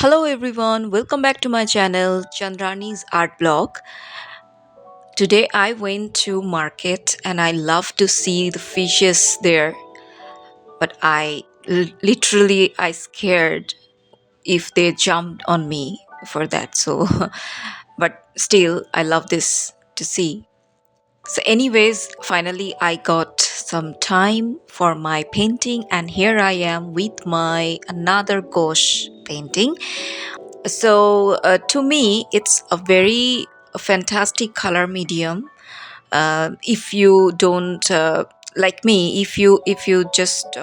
Hello everyone, welcome back to my channel Chandrani's art blog. Today I went to market and I love to see the fishes there, but I scared if they jumped on me for that. So but still I love this to see. So anyways, finally I got some time for my painting and here I am with my another gouache painting. To me, it's a very fantastic color medium. If you don't like me, if you just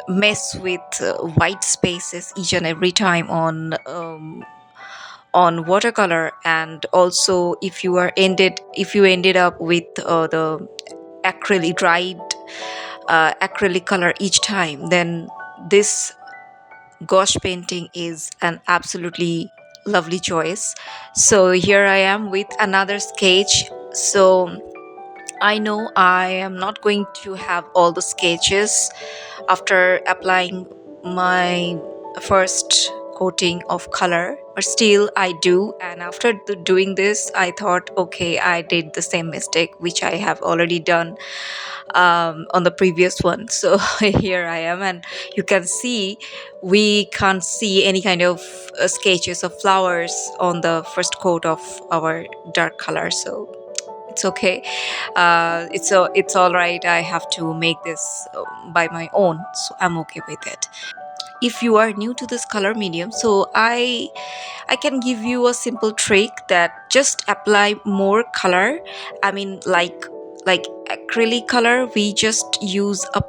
mess with white spaces each and every time on watercolor, and also if you ended up with the acrylic dried acrylic color each time, then this gouache painting is an absolutely lovely choice. So here I am with another sketch. So I know I am not going to have all the sketches after applying my first coating of color, but still I do. And after doing this, I thought, okay, I did the same mistake which I have already done on the previous one. So here I am, and you can see we can't see any kind of sketches of flowers on the first coat of our dark color. So it's okay. It's all right. I have to make this by my own, so I'm okay with it. If you are new to this color medium, so I can give you a simple trick that just apply more color. I mean, like acrylic color, we just use a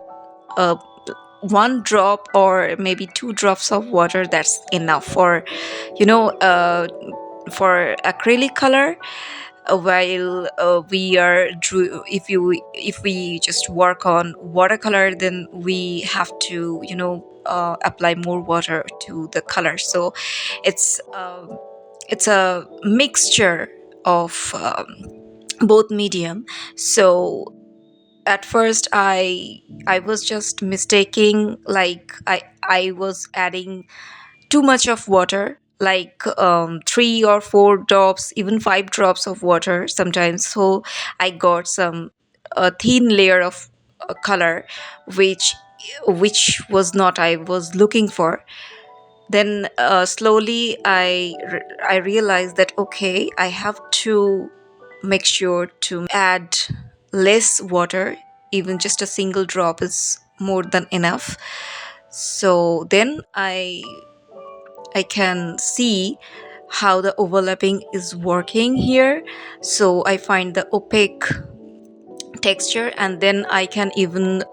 one drop or maybe two drops of water. That's enough for, you know, for acrylic color. While we are drew if we just work on watercolor, then we have to apply more water to the color. So it's it's a mixture of both medium. So at first I was just mistaking, like I was adding too much of water, like three or four drops, even five drops of water sometimes. So I got some a thin layer of color, which was not I was looking for. Then slowly I realized that okay, I have to make sure to add less water. Even just a single drop is more than enough. So then I can see how the overlapping is working here. So I find the opaque texture, and then I can even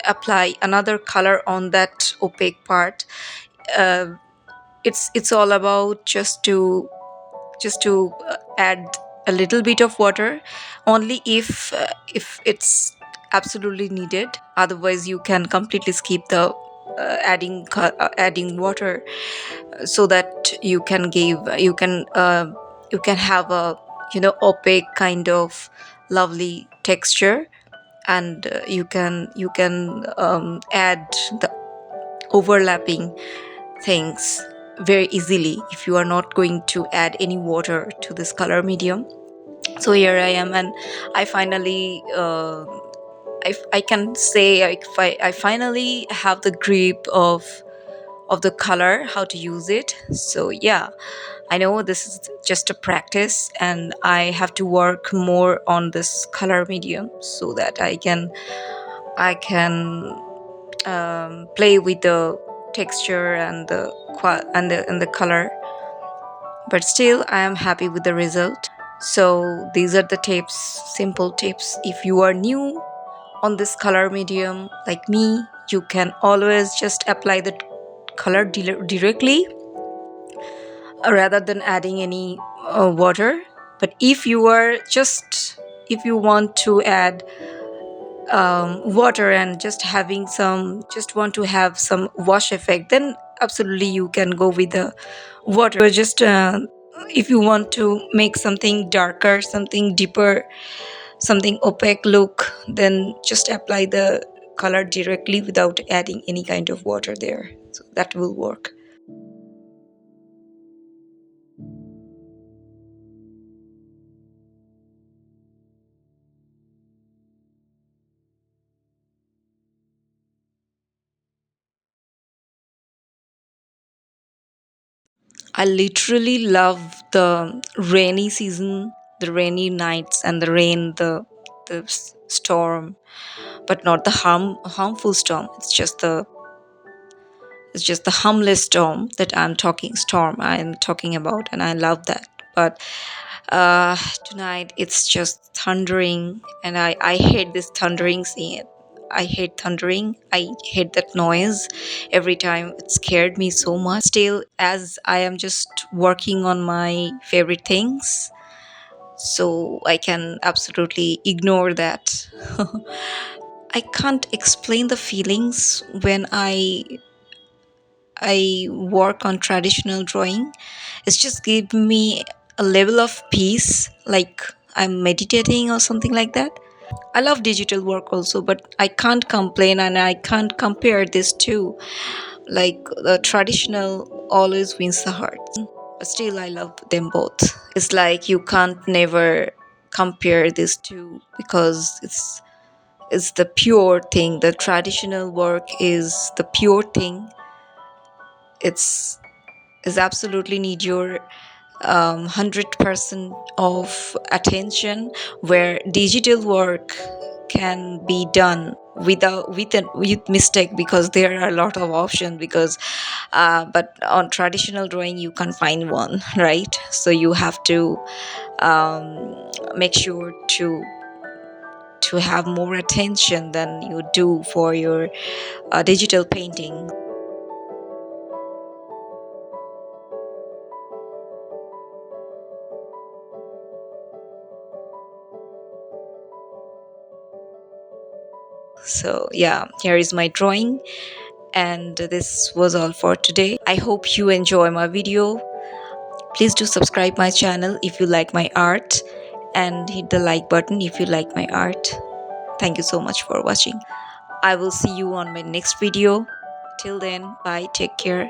apply another color on that opaque part. uh, it's all about just to add a little bit of water, only if it's absolutely needed. Otherwise you can completely skip the adding water, so that you can have a opaque kind of lovely texture. And you can add the overlapping things very easily if you are not going to add any water to this color medium. So here I am, and I finally I can say I finally have the grip of the color, how to use it. So yeah, I know this is just a practice, and I have to work more on this color medium so that I can play with the texture and the color. But still I am happy with the result. So these are the tips, simple tips. If you are new on this color medium like me, you can always just apply the color directly rather than adding any water. But if you want to add water and just want to have some wash effect, then absolutely you can go with the water. But just if you want to make something darker, something deeper, something opaque look, then just apply the color directly without adding any kind of water there. So that will work. I literally love the rainy season, the rainy nights, and the rain, the storm, but not the harmful storm. It's just the harmless storm I am talking about, and I love that. But uh, tonight it's just thundering, and I hate this thundering scene. I hate thundering. I hate that noise every time. It scared me so much. Still, as I am just working on my favorite things, so I can absolutely ignore that. I can't explain the feelings when I work on traditional drawing. It's just give me a level of peace, like I'm meditating or something like that. I love digital work also, but I can't complain and I can't compare this to, like, the traditional always wins the heart. But still I love them both. It's like you can't never compare these two because it's the pure thing. The traditional work is the pure thing. It's is absolutely need your 100% of attention, where digital work can be done with mistake, because there are a lot of options. Because but on traditional drawing you can't find one, right? So you have to make sure to have more attention than you do for your digital painting. So yeah, here is my drawing, and this was all for today. I hope you enjoy my video. Please do subscribe my channel if you like my art, and hit the like button if you like my art. Thank you so much for watching. I will see you on my next video. Till then, bye, take care.